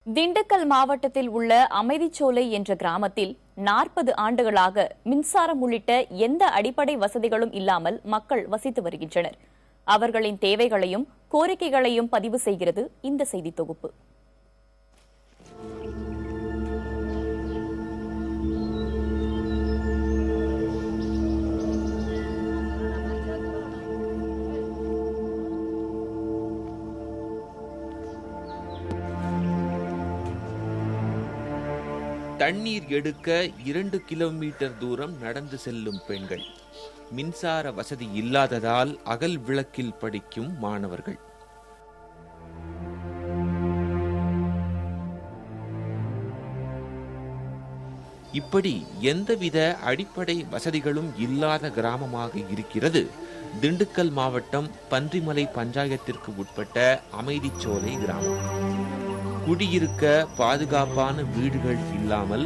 திண்டுக்கல் மாவட்டத்தில் உள்ள அமைதிச்சோலை என்ற கிராமத்தில் 40 ஆண்டுகளாக மின்சாரம் உள்ளிட்ட எந்த அடிப்படை வசதிகளும் இல்லாமல் மக்கள் வசித்து வருகின்றனர். அவர்களின் தேவைகளையும் கோரிக்கைகளையும் பதிவு செய்கிறது இந்த செய்தி தொகுப்பு. தண்ணீர் எடுக்க 2 கிலோமீட்டர் தூரம் நடந்து செல்லும் பெண்கள், மின்சார வசதி இல்லாததால் அகல் விளக்கில் படிக்கும் மாணவர்கள். இப்படி எந்தவித அடிப்படை வசதிகளும் இல்லாத கிராமமாக இருக்கிறது திண்டுக்கல் மாவட்டம் பன்றிமலை பஞ்சாயத்திற்கு உட்பட்ட அமைதிச்சோலை கிராமம். குடியிருக்க பாதுகாப்பான வீடுகள் இல்லாமல்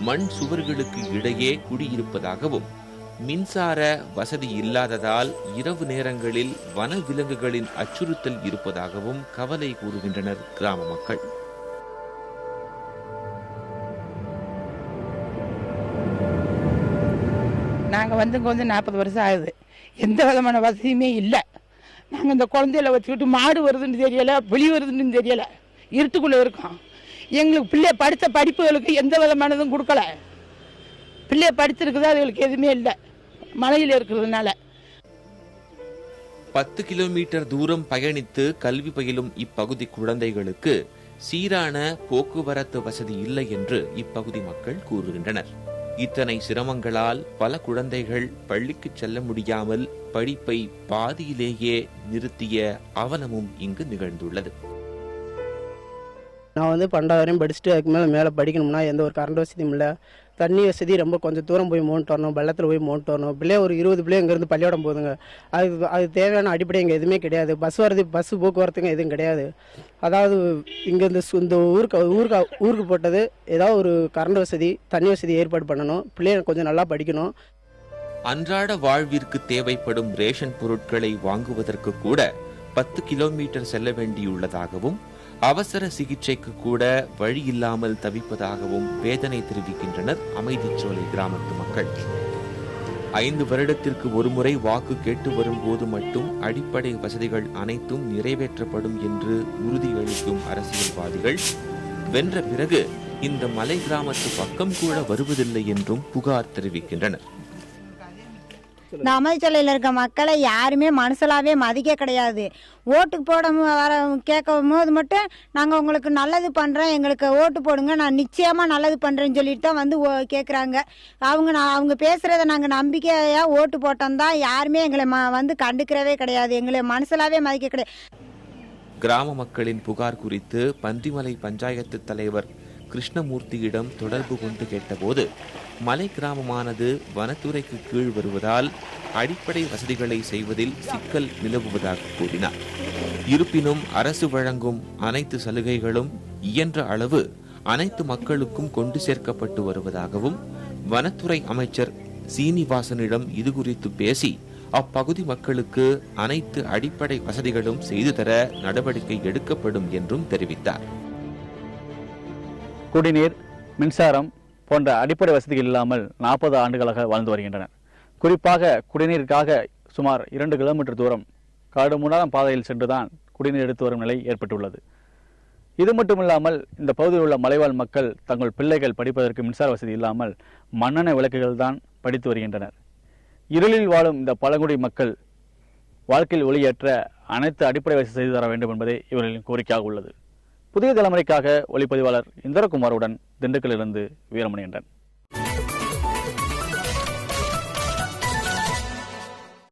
மண் சுவர்களுக்கு இடையே குடியிருப்பதாகவும், மின்சார வசதி இல்லாததால் இரவு நேரங்களில் வன விலங்குகளின் அச்சுறுத்தல் இருப்பதாகவும் கவலை கூறுகின்றனர் கிராம மக்கள். நாங்கள் வந்து 40 வருஷம் ஆகுது. எந்த விதமான வசதியுமே இல்லை. நாங்கள் இந்த குழந்தையில வச்சுக்கிட்டு மாடு வருதுன்னு தெரியலை, புலி வருதுன்னு தெரியலை, இருட்டுக்குள்ளே இருக்கோம். எங்களுக்கு பிள்ளை படித்த படிப்புகளுக்கு எந்த விதமானதும் கொடுக்கல. பிள்ளைய படிச்சிருக்குது, அதுகளுக்கு எதுவுமே இல்லை மலையில் இருக்கிறதுனால. 10 கிலோமீட்டர் தூரம் பயணித்து கல்வி பயிலும் இப்பகுதி குழந்தைகளுக்கு சீரான போக்குவரத்து வசதி இல்லை என்று இப்பகுதி மக்கள் கூறுகின்றனர். இத்தனை சிரமங்களால் பல குழந்தைகள் பள்ளிக்கு செல்ல முடியாமல் படிப்பை பாதியிலேயே நிறுத்திய அவலமும் இங்கு நிகழ்ந்துள்ளது. நான் வந்து 12 வரையும் படிச்சுட்டு அதுக்கு மேலே படிக்கணும்னா எந்த ஒரு கரண்ட் வசதியும் இல்லை. தண்ணி வசதி ரொம்ப கொஞ்சம் தூரம் போய் மோன்ட்டு வரணும், வெள்ளத்தில் போய் மோன்ட்டு வரணும். பிள்ளை ஒரு 20 பிள்ளை இங்கேருந்து பள்ளியோடம் போகுதுங்க. அது தேவையான அடிப்படை இங்கே எதுவுமே கிடையாது. பஸ் போக்குவரத்துங்க எதுவும் கிடையாது. அதாவது இங்கே இந்த ஊருக்கு போட்டது ஏதாவது ஒரு கரண்ட் வசதி, தண்ணி வசதி ஏற்பாடு பண்ணணும். பிள்ளைங்க கொஞ்சம் நல்லா படிக்கணும். அன்றாட வாழ்விற்கு தேவைப்படும் ரேஷன் பொருட்களை வாங்குவதற்கு கூட 10 கிலோமீட்டர் செல்ல வேண்டியுள்ளதாகவும், அவசர சிகிச்சைக்கு கூட வழி இல்லாமல் தவிப்பதாகவும் வேதனை தெரிவிக்கின்றனர் அமைதிச்சோலை கிராமத்து மக்கள். 5 வருடத்திற்கு ஒருமுறை வாக்கு கேட்டு வரும்போது மட்டும் அடிப்படை வசதிகள் அனைத்தும் நிறைவேற்றப்படும் என்று உறுதியளிக்கும் அரசியல்வாதிகள் வென்ற பிறகு இந்த மலை கிராமத்து பக்கம் கூட வருவதில்லை என்றும் புகார் தெரிவிக்கின்றனர். இந்த அமைச்சலையில் இருக்க மக்களை யாருமே மனசலாவே மதிக்க கிடையாது. ஓட்டுக்கு போட வர கேட்கும் போது மட்டும் நாங்கள் உங்களுக்கு நல்லது பண்ணுறோம், எங்களுக்கு ஓட்டு போடுங்க, நான் நிச்சயமாக நல்லது பண்ணுறேன்னு சொல்லிட்டு தான் வந்து கேட்குறாங்க. அவங்க பேசுகிறத நாங்கள் நம்பிக்கையாக ஓட்டு போட்டோம் தான். யாருமே எங்களை வந்து கண்டுக்கிறவே கிடையாது, எங்களை மனசலாவே மதிக்க கிடையாது. கிராம மக்களின் புகார் குறித்து பன்றிமலை பஞ்சாயத்து தலைவர் கிருஷ்ணமூர்த்தியிடம் தொடர்பு கொண்டு கேட்டபோது, மலை கிராமமானது வனத்துறைக்கு கீழ் வருவதால் அடிப்படை வசதிகளை செய்வதில் சிக்கல் நிலவுவதாக கூறினார். இருப்பினும் அரசு வழங்கும் அனைத்து சலுகைகளும் இயன்ற அளவு அனைத்து மக்களுக்கும் கொண்டு சேர்க்கப்பட்டு வருவதாகவும், வனத்துறை அமைச்சர் சீனிவாசனிடம் இதுகுறித்து பேசி அப்பகுதி மக்களுக்கு அனைத்து அடிப்படை வசதிகளும் செய்து தர நடவடிக்கை எடுக்கப்படும் என்றும் தெரிவித்தார். குடிநீர், மின்சாரம் போன்ற அடிப்படை வசதிகள் இல்லாமல் 40 ஆண்டுகளாக வாழ்ந்து வருகின்றனர். குறிப்பாக குடிநீருக்காக சுமார் 2 கிலோமீட்டர் தூரம் கடுமையான பாதையில் சென்றுதான் குடிநீர் எடுத்து வரும் நிலை ஏற்பட்டுள்ளது. இது மட்டுமில்லாமல் இந்த பகுதியில் உள்ள மலைவாழ் மக்கள் தங்கள் பிள்ளைகள் படிப்பதற்கு மின்சார வசதி இல்லாமல் மண்ணெண்ணெய் விளக்குகள் தான் படித்து வருகின்றனர். இருளில் வாழும் இந்த பழங்குடி மக்கள் வாழ்க்கையில் ஒளியேற்ற அனைத்து அடிப்படை வசதி செய்து தர வேண்டும் என்பதே இவர்களின் கோரிக்கையாக உள்ளது. புதிய தலைமுறைக்காக ஒளிப்பதிவாளர் இந்திரகுமாருடன் திண்டுக்கலிலிருந்து வீரமணிகண்டன்.